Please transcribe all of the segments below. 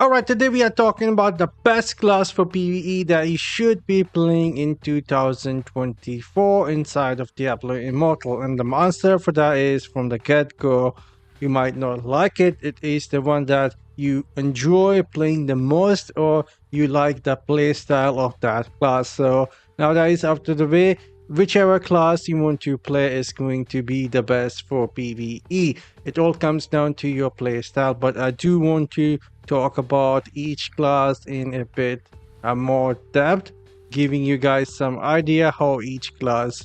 Alright, today we are talking about the best class for PvE that you should be playing in 2024 inside of Diablo Immortal. And the answer for that is from the get-go. You might not like it. It is the one that you enjoy playing the most, or you like the playstyle of that class. So now that is out of the way, whichever class you want to play is going to be the best for PvE. It all comes down to your playstyle, but I do want to talk about each class in a bit more depth, giving you guys some idea how each class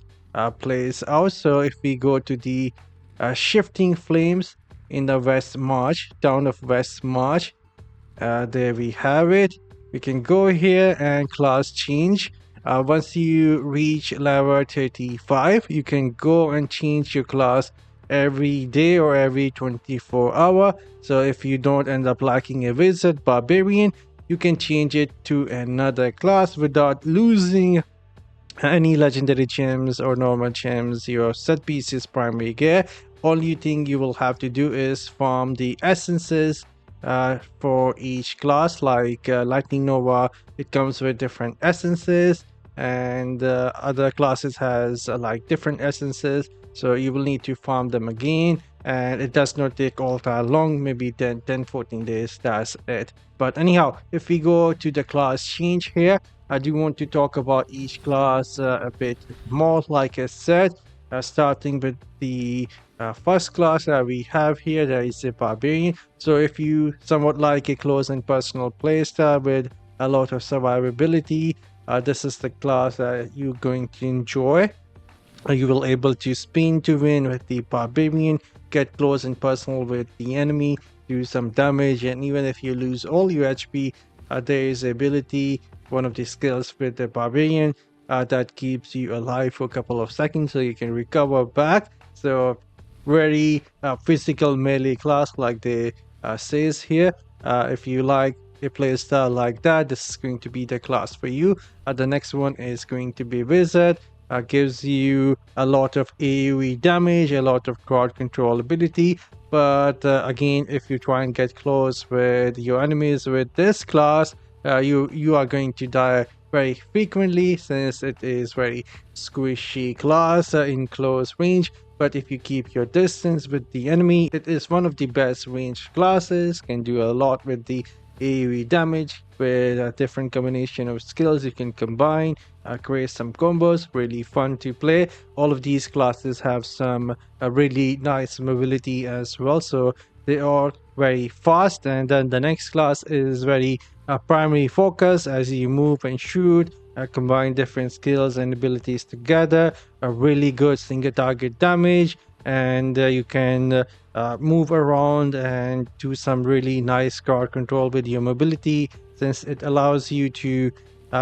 plays out. So if we go to the Shifting Flames in the West March, town of West March, there we have it. We can go here and class change. Once you reach level 35, you can go and change your class every day or every 24 hour. So if you don't end up liking a wizard barbarian, you can change it to another class without losing any legendary gems or normal gems, your set pieces, primary gear. Only thing you will have to do is farm the essences for each class. Like Lightning Nova, it comes with different essences, and other classes has like different essences, so you will need to farm them again, and it does not take all that long, maybe 10-14 days, that's it. But anyhow, if we go to the class change here, I do want to talk about each class a bit more. Like I said, starting with the first class that we have here, that is a Barbarian. So if you somewhat like a close and personal playstyle with a lot of survivability, this is the class that you're going to enjoy. You will able to spin to win with the Barbarian, get close and personal with the enemy, do some damage, and even if you lose all your HP, there is ability, one of the skills with the Barbarian, that keeps you alive for a couple of seconds so you can recover back. So very physical melee class, like they says here. If you like a playstyle like that, this is going to be the class for you. The next one is going to be Wizard. Gives you a lot of AoE damage, a lot of crowd control ability. But again, if you try and get close with your enemies with this class, you are going to die very frequently, since it is very squishy class in close range. But if you keep your distance with the enemy, it is one of the best ranged classes, can do a lot with the AoE damage with a different combination of skills you can combine, create some combos, really fun to play. All of these classes have some really nice mobility as well, so they are very fast. And then the next class is very primary focus, as you move and shoot, combine different skills and abilities together, a really good single target damage, and you can move around and do some really nice crowd control with your mobility, since it allows you to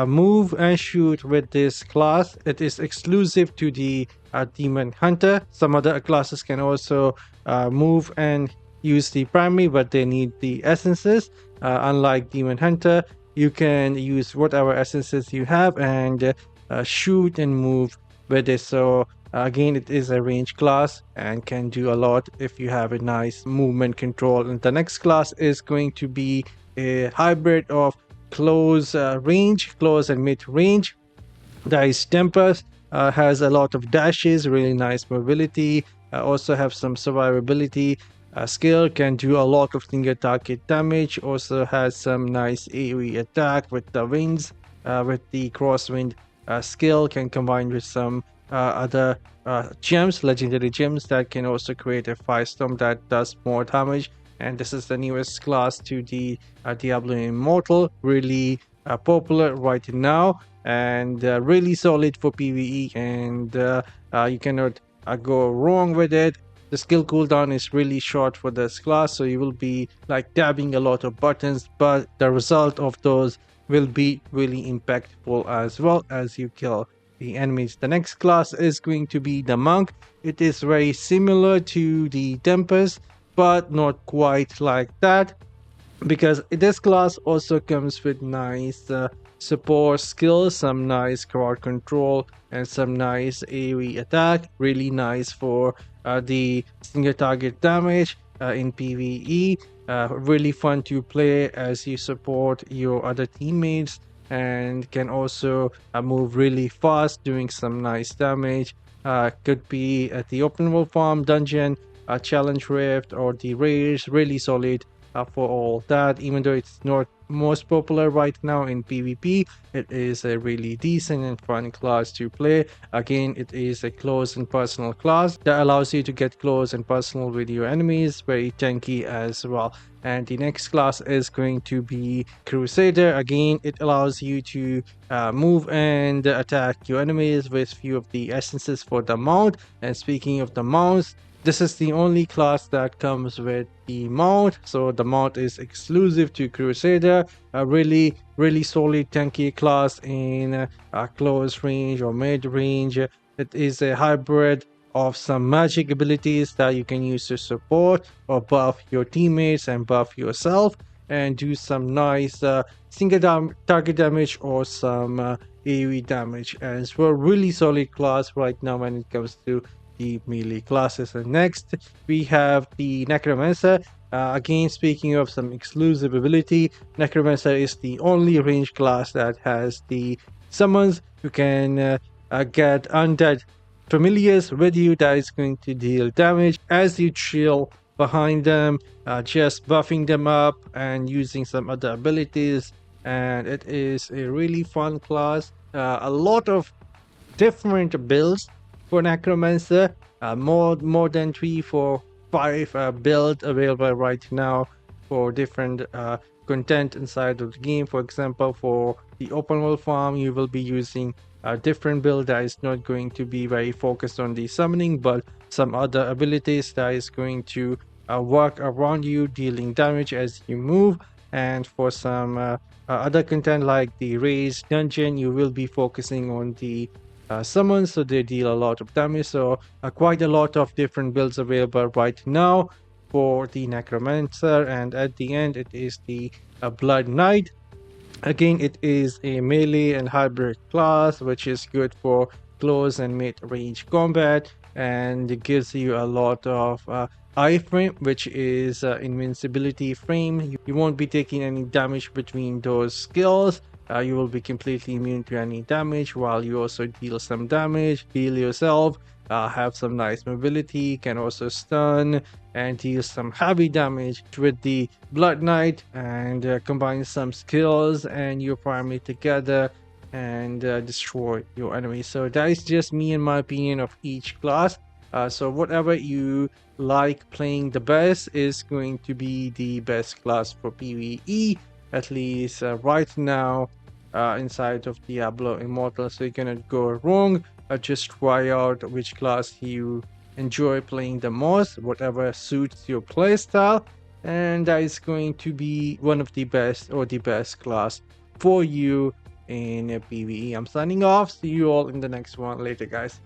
move and shoot with this class. It is exclusive to the Demon Hunter. Some other classes can also move and use the primary, but they need the essences. Unlike Demon Hunter, you can use whatever essences you have and shoot and move with it. So again, it is a range class and can do a lot if you have a nice movement control. And the next class is going to be a hybrid of close range, close and mid range. That is Tempest. Has a lot of dashes, really nice mobility, also have some survivability. Skill can do a lot of single target damage, also has some nice AoE attack with the winds, with the crosswind skill, can combine with some other gems, legendary gems, that can also create a firestorm that does more damage. And this is the newest class to the Diablo Immortal, really popular right now, and really solid for PvE, and you cannot go wrong with it. The skill cooldown is really short for this class, so you will be like dabbing a lot of buttons, but the result of those will be really impactful as well as you kill the enemies. The next class is going to be the Monk. It is very similar to the Tempest, but not quite like that, because this class also comes with nice support skills, some nice crowd control, and some nice AoE attack. Really nice for the single target damage in PvE. really fun to play as you support your other teammates, and can also move really fast, doing some nice damage. Could be at the open world farm, dungeon, challenge rift, or the raids. Really solid for all that. Even though it's not most popular right now in PvP, it is a really decent and fun class to play. Again, it is a close and personal class that allows you to get close and personal with your enemies, very tanky as well. And the next class is going to be Crusader. Again, it allows you to move and attack your enemies with few of the essences for the mount. And speaking of the mounts, this is the only class that comes with the mount, so the mount is exclusive to Crusader. A really solid tanky class in close range or mid range. It is a hybrid of some magic abilities that you can use to support or buff your teammates and buff yourself, and do some nice target damage or some AoE damage as well. Really solid class right now when it comes to the melee classes. And next we have the Necromancer. Again, speaking of some exclusive ability, Necromancer is the only range class that has the summons. You can get undead familiars with you that is going to deal damage as you chill behind them, just buffing them up and using some other abilities. And it is a really fun class. A lot of different builds for Necromancer. More than 3, 4, 5 builds available right now for different content inside of the game. For example, for the open world farm, you will be using a different build that is not going to be very focused on the summoning, but some other abilities that is going to work around you, dealing damage as you move. And for some other content like the raised dungeon, you will be focusing on the summons, so they deal a lot of damage. So quite a lot of different builds available right now for the Necromancer. And at the end, it is the Blood Knight. Again, it is a melee and hybrid class, which is good for close and mid-range combat, and it gives you a lot of iframe, which is invincibility frame. You won't be taking any damage between those skills. You will be completely immune to any damage, while you also deal some damage, heal yourself, have some nice mobility, can also stun and deal some heavy damage with the Blood Knight, and combine some skills and your primary together and destroy your enemy. So that is just me and my opinion of each class. So whatever you like playing the best is going to be the best class for PvE, at least right now inside of Diablo Immortal. So you cannot go wrong. Just try out which class you enjoy playing the most, whatever suits your playstyle, and that is going to be one of the best or the best class for you in PvE. I'm signing off. See you all in the next one. Later, guys.